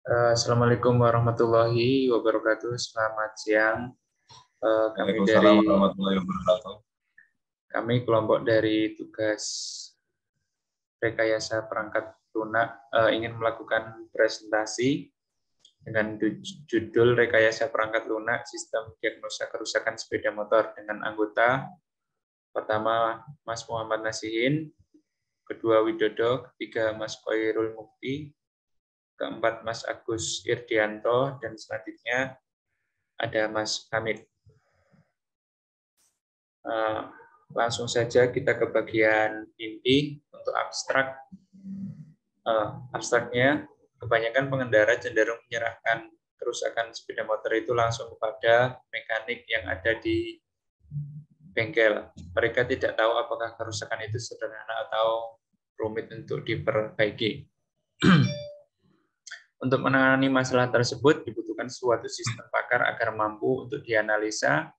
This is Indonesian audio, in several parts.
Assalamualaikum warahmatullahi wabarakatuh. Selamat siang. Kami Waalaikumsalam dari warahmatullahi wabarakatuh. kelompok dari tugas rekayasa perangkat lunak ingin melakukan presentasi dengan judul rekayasa perangkat lunak sistem diagnosa kerusakan sepeda motor dengan anggota pertama Mas Muhammad Nasihin, kedua Widodo, ketiga Mas Koirul Mukti, keempat Mas Agus Irdianto, dan selanjutnya ada Mas Hamid. Langsung saja kita ke bagian inti untuk abstrak. Abstraknya, kebanyakan pengendara cenderung menyerahkan kerusakan sepeda motor itu langsung kepada mekanik yang ada di bengkel. Mereka tidak tahu apakah kerusakan itu sederhana atau rumit untuk diperbaiki. Untuk menangani masalah tersebut dibutuhkan suatu sistem pakar agar mampu untuk dianalisa,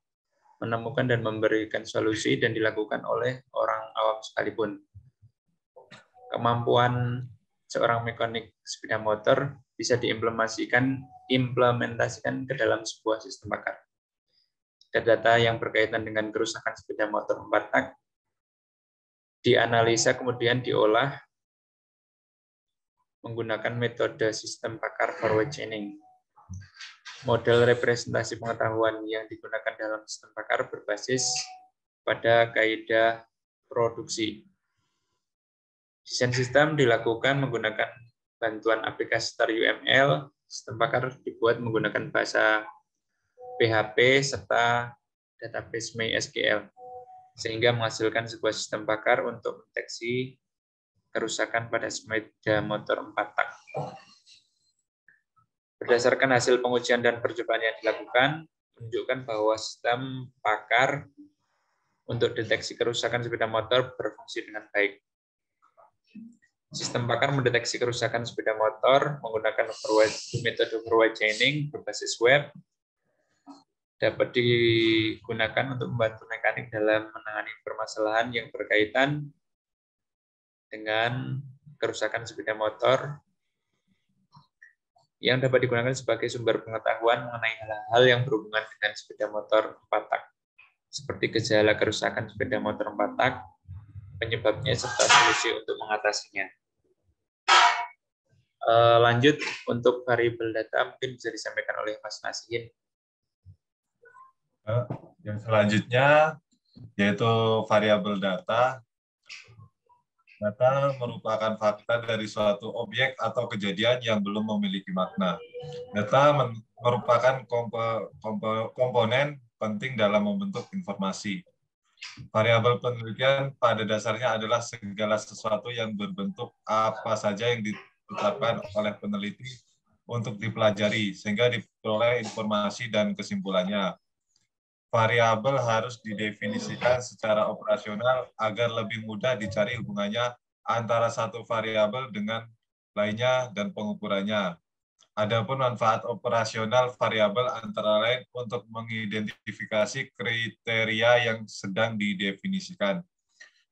menemukan dan memberikan solusi dan dilakukan oleh orang awam sekalipun. Kemampuan seorang mekanik sepeda motor bisa diimplementasikan ke dalam sebuah sistem pakar. Data yang berkaitan dengan kerusakan sepeda motor 4 tak dianalisa kemudian diolah menggunakan metode sistem pakar forward chaining. Model representasi pengetahuan yang digunakan dalam sistem pakar berbasis pada kaidah produksi. Desain sistem dilakukan menggunakan bantuan aplikasi TarUML. Sistem pakar dibuat menggunakan bahasa PHP serta database MySQL, sehingga menghasilkan sebuah sistem pakar untuk mendeteksi kerusakan pada sepeda motor 4 tak. Berdasarkan hasil pengujian dan percobaan yang dilakukan, menunjukkan bahwa sistem pakar untuk deteksi kerusakan sepeda motor berfungsi dengan baik. Sistem pakar mendeteksi kerusakan sepeda motor menggunakan metode forward chaining berbasis web, dapat digunakan untuk membantu mekanik dalam menangani permasalahan yang berkaitan dengan kerusakan sepeda motor, yang dapat digunakan sebagai sumber pengetahuan mengenai hal-hal yang berhubungan dengan sepeda motor 4 tak, seperti gejala kerusakan sepeda motor 4 tak, penyebabnya, serta solusi untuk mengatasinya. Lanjut, untuk variabel data mungkin bisa disampaikan oleh Mas Nasihin. Yang selanjutnya yaitu variabel data. Data merupakan fakta dari suatu objek atau kejadian yang belum memiliki makna. Data merupakan komponen penting dalam membentuk informasi. Variabel penelitian pada dasarnya adalah segala sesuatu yang berbentuk apa saja yang ditetapkan oleh peneliti untuk dipelajari, sehingga diperoleh informasi dan kesimpulannya. Variabel harus didefinisikan secara operasional agar lebih mudah dicari hubungannya antara satu variabel dengan lainnya dan pengukurannya. Adapun manfaat operasional variabel antara lain untuk mengidentifikasi kriteria yang sedang didefinisikan.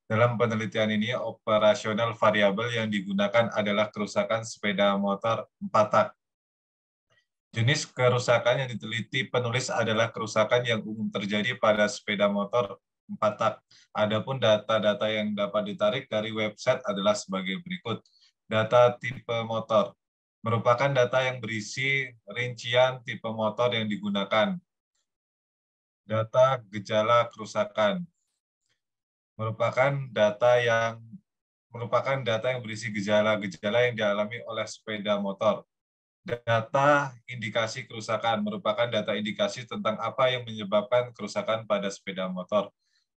Dalam penelitian ini, operasional variabel yang digunakan adalah kerusakan sepeda motor 4 tak. Jenis kerusakan yang diteliti penulis adalah kerusakan yang umum terjadi pada sepeda motor 4 tak. Adapun data-data yang dapat ditarik dari website adalah sebagai berikut. Data tipe motor merupakan data yang berisi rincian tipe motor yang digunakan. Data gejala kerusakan merupakan data yang berisi gejala-gejala yang dialami oleh sepeda motor. Data indikasi kerusakan merupakan data indikasi tentang apa yang menyebabkan kerusakan pada sepeda motor.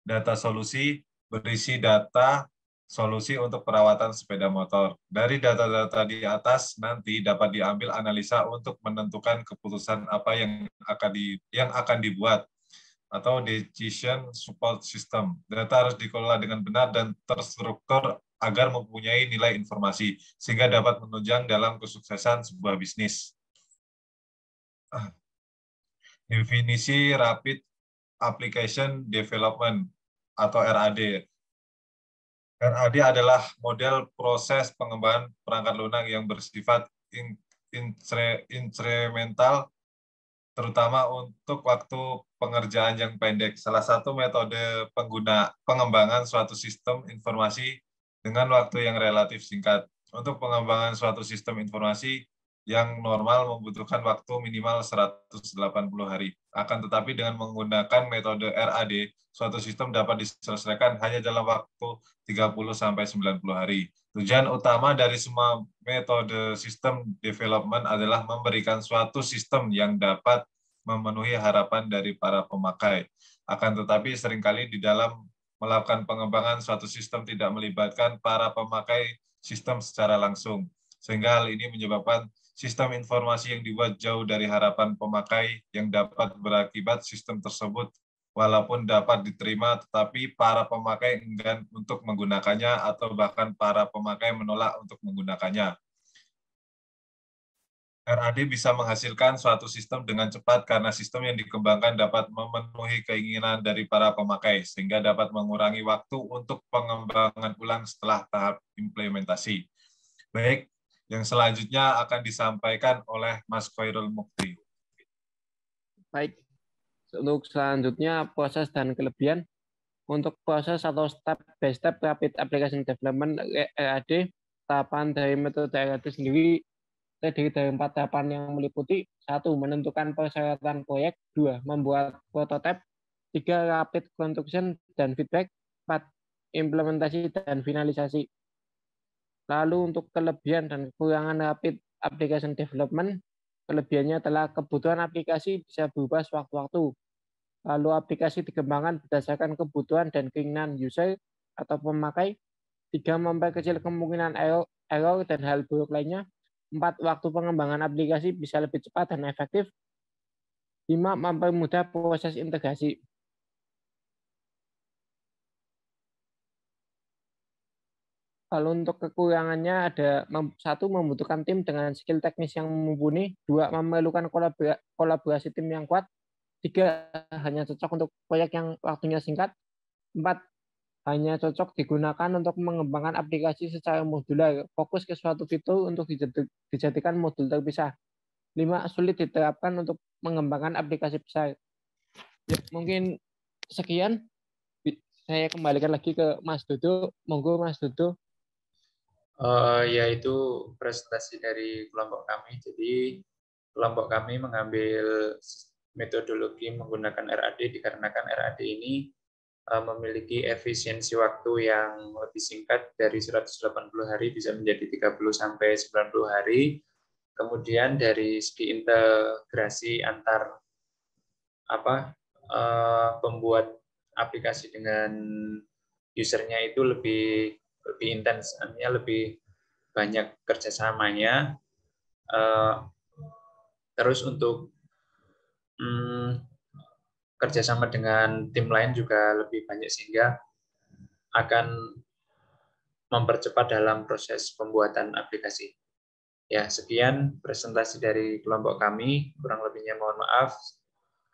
Data solusi berisi data solusi untuk perawatan sepeda motor. Dari data-data di atas nanti dapat diambil analisa untuk menentukan keputusan apa yang akan dibuat atau decision support system. Data harus dikelola dengan benar dan terstruktur agar mempunyai nilai informasi, sehingga dapat menunjang dalam kesuksesan sebuah bisnis. Definisi Rapid Application Development atau RAD. RAD adalah model proses pengembangan perangkat lunak yang bersifat incremental, terutama untuk waktu pengerjaan yang pendek. Salah satu metode pengembangan suatu sistem informasi dengan waktu yang relatif singkat. Untuk pengembangan suatu sistem informasi yang normal membutuhkan waktu minimal 180 hari. Akan tetapi dengan menggunakan metode RAD, suatu sistem dapat diselesaikan hanya dalam waktu 30-90 hari. Tujuan utama dari semua metode sistem development adalah memberikan suatu sistem yang dapat memenuhi harapan dari para pemakai. Akan tetapi seringkali di dalam melakukan pengembangan suatu sistem tidak melibatkan para pemakai sistem secara langsung. Sehingga hal ini menyebabkan sistem informasi yang dibuat jauh dari harapan pemakai yang dapat berakibat sistem tersebut walaupun dapat diterima, tetapi para pemakai enggan untuk menggunakannya atau bahkan para pemakai menolak untuk menggunakannya. RAD bisa menghasilkan suatu sistem dengan cepat karena sistem yang dikembangkan dapat memenuhi keinginan dari para pemakai, sehingga dapat mengurangi waktu untuk pengembangan ulang setelah tahap implementasi. Baik, yang selanjutnya akan disampaikan oleh Mas Khairul Mukti. Baik, untuk selanjutnya proses dan kelebihan. Untuk proses atau step by step rapid application development RAD, tahapan dari metode RAD sendiri terdiri dari 4 tahapan yang meliputi: 1. Menentukan persyaratan proyek, 2. Membuat prototipe, 3. Rapid construction dan feedback, 4. Implementasi dan finalisasi. Lalu untuk kelebihan dan kekurangan rapid application development, kelebihannya adalah kebutuhan aplikasi bisa berubah sewaktu-waktu. Lalu aplikasi dikembangkan berdasarkan kebutuhan dan keinginan user atau pemakai. 3. Memperkecil kemungkinan error dan hal buruk lainnya. 4. Waktu pengembangan aplikasi bisa lebih cepat dan efektif. 5. Mempermudah proses integrasi. Lalu untuk kekurangannya ada: 1. Membutuhkan tim dengan skill teknis yang mumpuni. 2. Memerlukan kolaborasi tim yang kuat. 3. Hanya cocok untuk proyek yang waktunya singkat. 4. Hanya cocok digunakan untuk mengembangkan aplikasi secara modular, fokus ke suatu fitur untuk dijadikan modul terpisah. 5. Sulit diterapkan untuk mengembangkan aplikasi besar. Ya, mungkin sekian. Saya kembalikan lagi ke Mas Dodo. Monggo Mas Dodo. Yaitu presentasi dari kelompok kami. Jadi kelompok kami mengambil metodologi menggunakan RAD dikarenakan RAD ini memiliki efisiensi waktu yang lebih singkat, dari 180 hari bisa menjadi 30-90 hari. Kemudian dari segi integrasi antar pembuat aplikasi dengan usernya itu lebih intens, artinya lebih banyak kerjasamanya. Terus untuk kerjasama dengan tim lain juga lebih banyak, sehingga akan mempercepat dalam proses pembuatan aplikasi. Ya, sekian presentasi dari kelompok kami. Kurang lebihnya mohon maaf.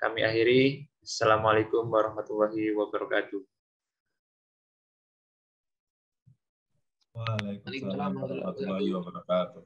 Kami akhiri. Assalamualaikum warahmatullahi wabarakatuh. Waalaikumsalam warahmatullahi wabarakatuh.